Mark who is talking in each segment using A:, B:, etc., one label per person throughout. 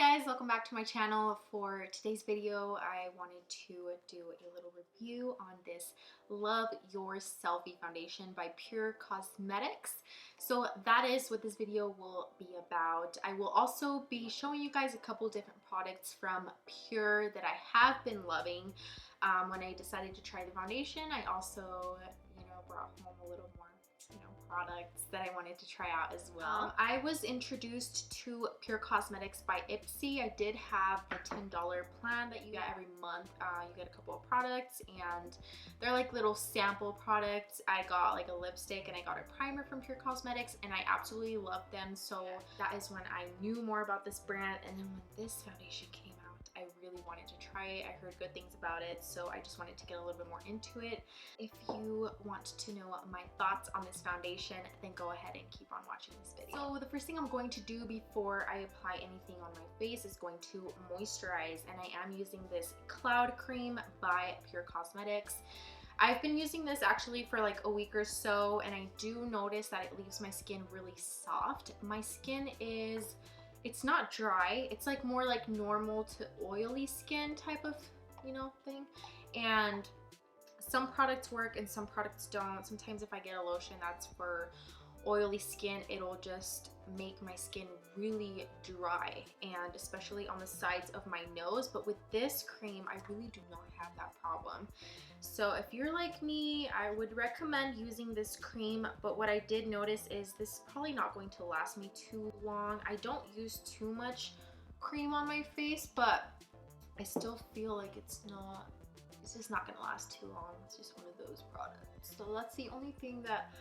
A: guys, welcome back to my channel. For today's video, I wanted to do a little review on this Love Your Selfie foundation by Pure Cosmetics. So that is what this video will be about. I will also be showing you guys a couple different products from Pure that I have been loving. When I decided to try the foundation, I also, brought home a little more products that I wanted to try out as well. I was introduced to Pure Cosmetics by Ipsy. I did have a $10 plan that you get every month. You get a couple of products and they're like little sample products. I got like a lipstick and I got a primer from Pure Cosmetics and I absolutely loved them. So that is when I knew more about this brand, and then when this foundation came out, I really wanted to try it. I heard good things about it, so I just wanted to get a little bit more into it. If you want to know my thoughts on this foundation, then go ahead and keep on watching this video. So the first thing I'm going to do before I apply anything on my face is going to moisturize, and I am using this Cloud Cream by Pure Cosmetics. I've been using this actually for like a week or so, and I do notice that it leaves my skin really soft. My skin is, it's not dry, it's like more like normal to oily skin type of, thing. And some products work and some products don't. Sometimes if I get a lotion that's for oily skin, it'll just make my skin really dry, and especially on the sides of my nose. But with this cream, I really do not have that problem. So if you're like me, I would recommend using this cream. But what I did notice is this is probably not going to last me too long. I don't use too much cream on my face, but I still feel like it's just not gonna last too long. It's just one of those products. So that's the only thing that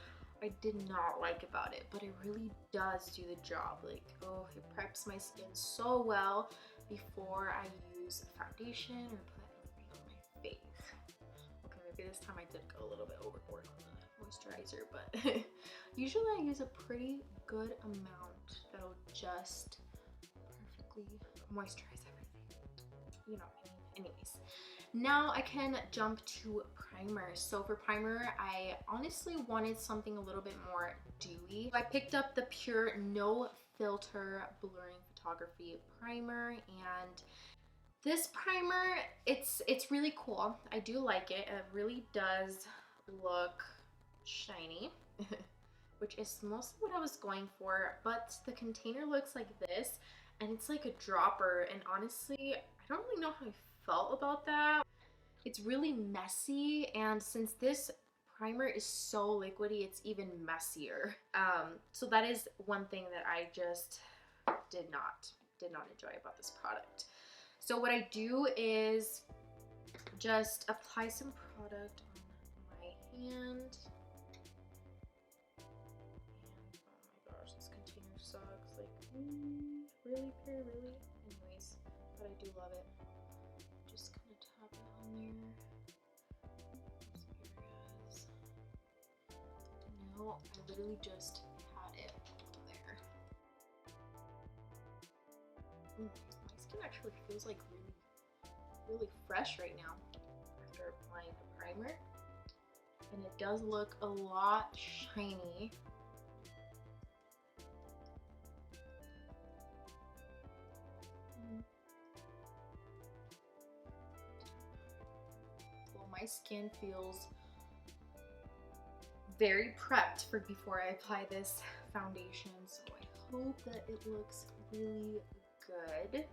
A: I did not like about it, but it really does do the job. Like, oh, it preps my skin so well before I use a foundation or put anything on my face. Okay, maybe this time I did go a little bit overboard on the moisturizer, but usually I use a pretty good amount that'll just perfectly moisturize everything. You know what I mean? Anyways, now I can jump to primer. So for primer, I honestly wanted something a little bit more dewy. I picked up the Pure No Filter Blurring Photography Primer, and this primer, it's really cool. I do like it. It really does look shiny, which is mostly what I was going for, but the container looks like this, and it's like a dropper, and honestly, I don't really know how I felt about that. It's really messy, and since this primer is so liquidy, it's even messier. So that is one thing that I just did not enjoy about this product. So what I do is just apply some product on my hand. And oh my gosh, this container sucks. Like, really, Pure, really? Anyways, but I do love it. Just gonna tap it on there. Those areas. No, I literally just had it there. My skin actually feels like really fresh right now after applying the primer, and it does look a lot shiny. Well, my skin feels very prepped for before I apply this foundation, so I hope that it looks really good.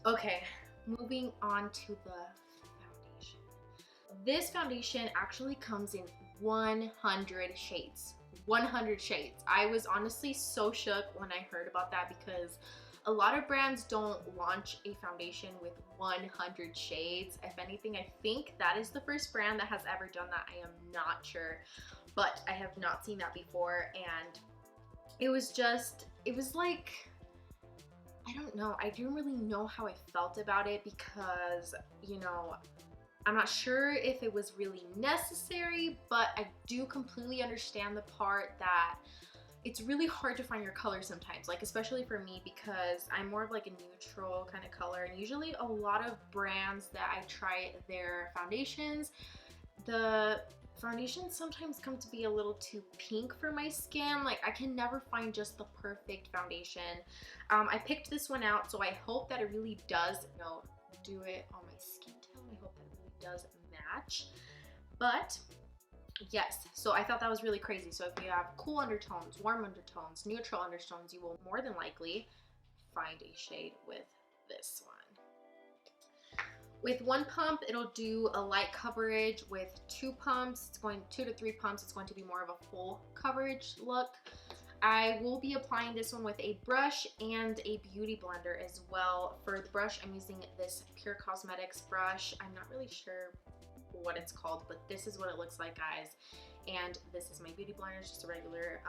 A: Okay, moving on to the foundation. This foundation actually comes in 100 shades. 100 shades. I was honestly so shook when I heard about that, because a lot of brands don't launch a foundation with 100 shades. If anything, I think that is the first brand that has ever done that. I am not sure, but I have not seen that before, and it was like, I don't know. I didn't really know how I felt about it, because, I'm not sure if it was really necessary, but I do completely understand the part that it's really hard to find your color sometimes, like especially for me, because I'm more of like a neutral kind of color, and usually a lot of brands that I try their foundations, the foundations sometimes come to be a little too pink for my skin. Like, I can never find just the perfect foundation. I picked this one out, so I hope that it really does, you know, do it on my skin tone. I hope that it really does match. But yes, so I thought that was really crazy. So if you have cool undertones, warm undertones, neutral undertones, you will more than likely find a shade with this one. With one pump, it'll do a light coverage. With 2 pumps, it's going 2 to 3 pumps, it's going to be more of a full coverage look. I will be applying this one with a brush and a beauty blender as well. For the brush, I'm using this Pure Cosmetics brush. I'm not really sure what it's called, but this is what it looks like, guys. And this is my beauty blender. It's just a regular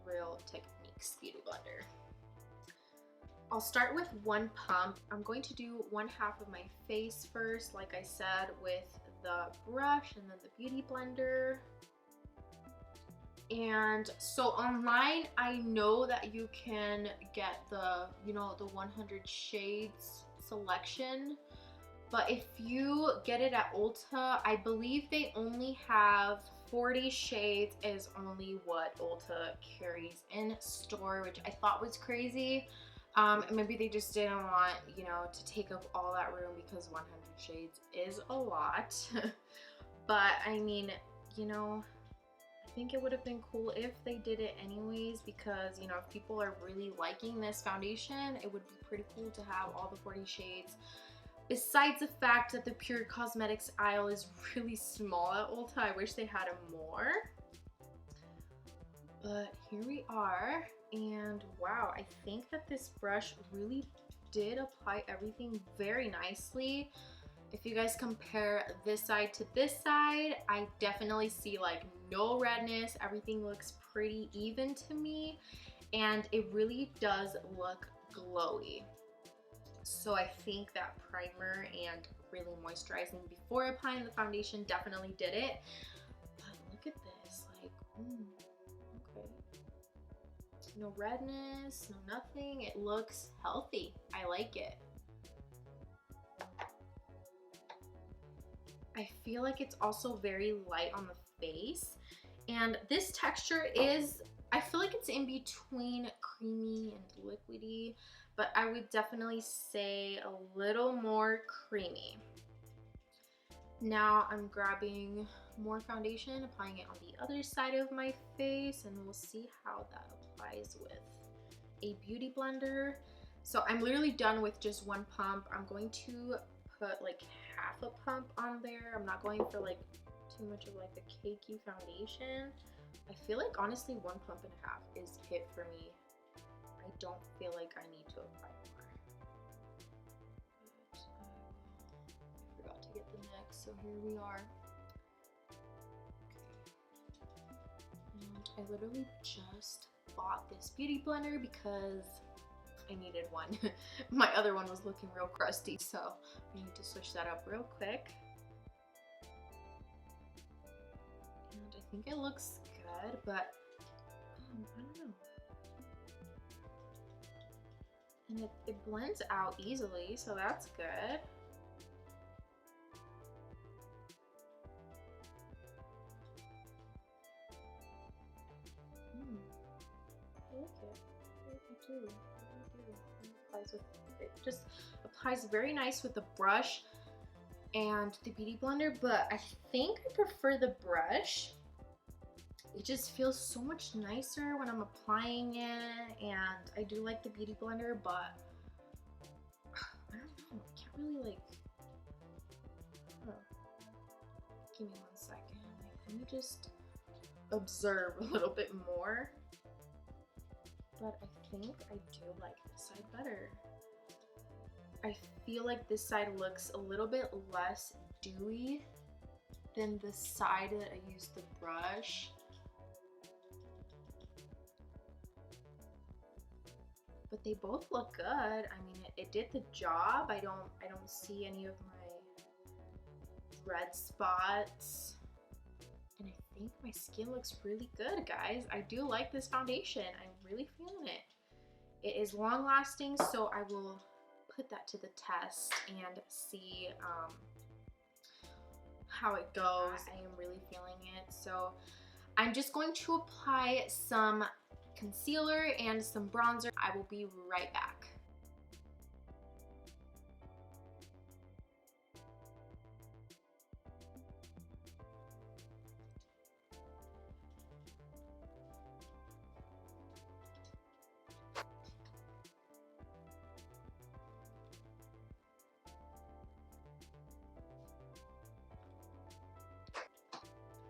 A: Real Techniques beauty blender. I'll start with one pump. I'm going to do 1/2 of my face first, like I said, with the brush and then the beauty blender. And so online, I know that you can get the, you know, the 100 shades selection. But if you get it at Ulta, I believe they only have 40 shades is only what Ulta carries in store, which I thought was crazy. Maybe they just didn't want, you know, to take up all that room because 100 shades is a lot. But I mean, you know, I think it would have been cool if they did it anyways, because, you know, if people are really liking this foundation, it would be pretty cool to have all the 40 shades. Besides the fact that the Pure Cosmetics aisle is really small at Ulta, I wish they had more. But here we are, and wow, I think that this brush really did apply everything very nicely. If you guys compare this side to this side, I definitely see like no redness. Everything looks pretty even to me, and it really does look glowy. So I think that primer and really moisturizing before applying the foundation definitely did it. But look at this, like, okay. No redness, no nothing. It looks healthy. I like it. I feel like it's also very light on the face. And this texture is, I feel like it's in between creamy and liquidy, but I would definitely say a little more creamy. Now I'm grabbing more foundation, applying it on the other side of my face, and we'll see how that applies with a beauty blender. So I'm literally done with just one pump. I'm going to put like 1/2 a pump on there. I'm not going for like too much of like the cakey foundation. I feel like honestly 1.5 pumps is hit for me. I don't feel like I need to apply more. But I forgot to get the next, so here we are. Okay. And I literally just bought this beauty blender because I needed one. My other one was looking real crusty, so I need to switch that up real quick. And I think it looks good, but I don't know. And it blends out easily, so that's good. I like it. I do. It just applies very nice with the brush and the beauty blender, but I think I prefer the brush. It just feels so much nicer when I'm applying it, and I do like the beauty blender, but I don't know, I can't really like, give me 1 second, like, let me just observe a little bit more. But I think I do like this side better. I feel like this side looks a little bit less dewy than the side that I used the brush. But they both look good. I mean, it did the job. I don't see any of my red spots. And I think my skin looks really good, guys. I do like this foundation. I'm really feeling it. It is long lasting, so I will put that to the test and see how it goes. I am really feeling it. So I'm just going to apply some concealer and some bronzer. I will be right back.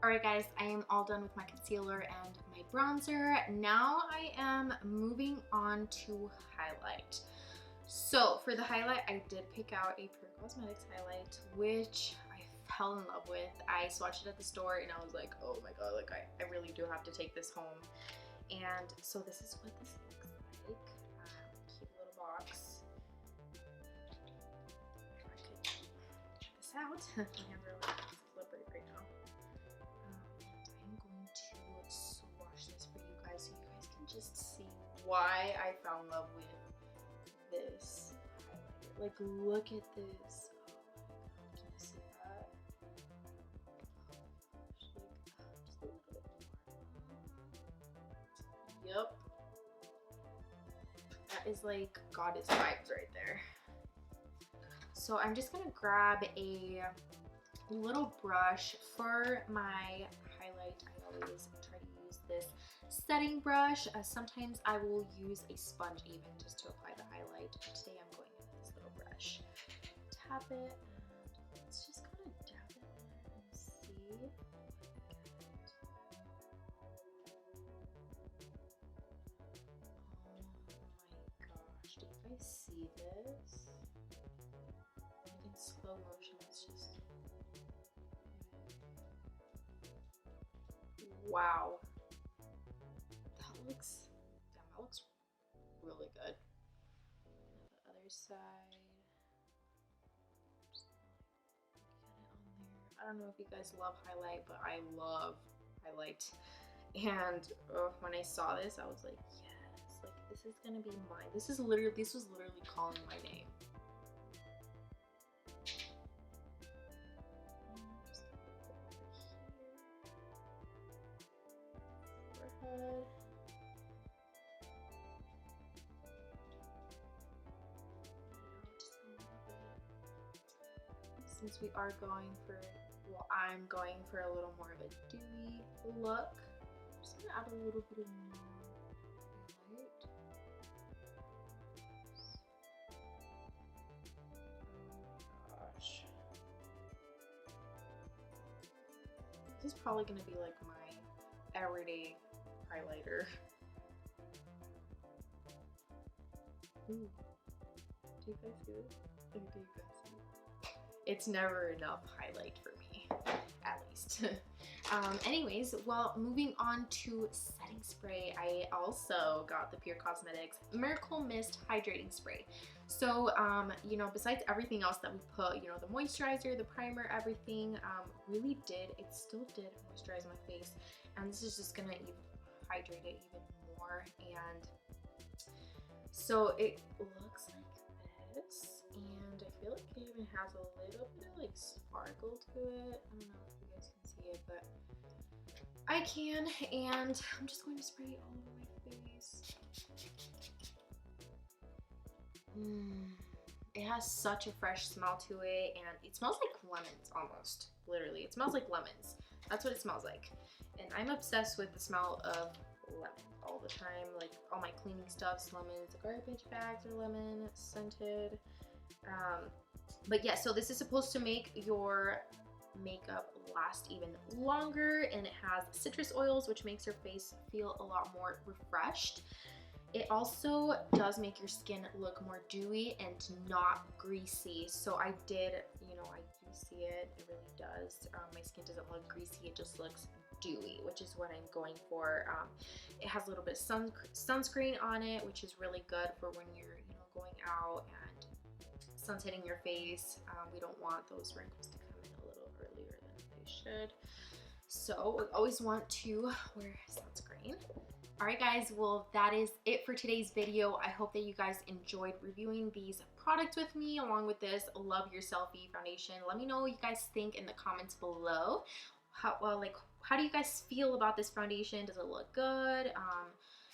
A: Alright guys, I am all done with my concealer and my bronzer. Now I am moving on to highlight. So for the highlight, I did pick out a Pure Cosmetics highlight, which I fell in love with. I swatched it at the store and I was like, oh my god, like I really do have to take this home. And so this is what this looks like. Cute little box. If I could check this out. My hands are like slippery right now. I'm going to swatch this for you guys so you guys can just see why I fell in love with this highlighter. Like, look at this. Oh my god, can you see that? Just a little bit more. Yep. That is like goddess vibes right there. So I'm just gonna grab a little brush for my highlight. I always try to use this setting brush. Sometimes I will use a sponge even just to apply the highlight. Today I'm going in with this little brush. Tap it and let's just kind of dab it in there and see. Oh my gosh, do you guys see this? Like in slow motion, it's just wow. That looks really good. The other side. Just get it on there. I don't know if you guys love highlight, but I love highlight. And when I saw this, I was like, yes, like this is gonna be mine. This was literally calling my name. Just put it over here. Forehead. Since we are going for, well, I'm going for a little more of a dewy look, I'm just gonna add a little bit of more highlight. Oh my gosh. This is probably gonna be like my everyday highlighter. Ooh. Do you guys see this? Do you guys see it? It's never enough highlight for me, at least. Anyways, well, moving on to setting spray, I also got the Pure Cosmetics Miracle Mist Hydrating Spray. So, you know, besides everything else that we put, you know, the moisturizer, the primer, everything, it still did moisturize my face. And this is just gonna hydrate it even more. And so it looks like this. And I feel like it even has a little bit of like sparkle to it. I don't know if you guys can see it, but I can. And I'm just going to spray it all over my face. It has such a fresh smell to it, and it smells like lemons almost. Literally, it smells like lemons. That's what it smells like. And I'm obsessed with the smell of lemon all the time. Like all my cleaning stuff's lemons, the garbage bags are lemon scented. But yeah, so this is supposed to make your makeup last even longer, and it has citrus oils, which makes your face feel a lot more refreshed. It also does make your skin look more dewy and not greasy. So I did, you know, I do see it. It really does. My skin doesn't look greasy. It just looks dewy, which is what I'm going for. It has a little bit of sunscreen on it, which is really good for when you're, you know, going out and sun's hitting your face. We don't want those wrinkles to come in a little earlier than they should. So we always want to wear sunscreen. Alright guys, well that is it for today's video. I hope that you guys enjoyed reviewing these products with me along with this Love Your Selfie foundation. Let me know what you guys think in the comments below. How do you guys feel about this foundation? Does it look good?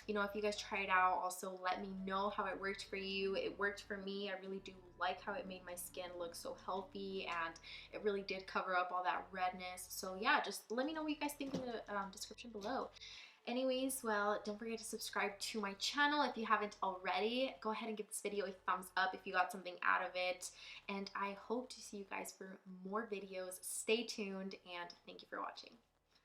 A: You know, if you guys try it out, also let me know how it worked for you. It worked for me. I really do like how it made my skin look so healthy, and it really did cover up all that redness. So yeah, just let me know what you guys think in the description below. Anyways, well, don't forget to subscribe to my channel if you haven't already. Go ahead and give this video a thumbs up if you got something out of it. And I hope to see you guys for more videos. Stay tuned, and thank you for watching.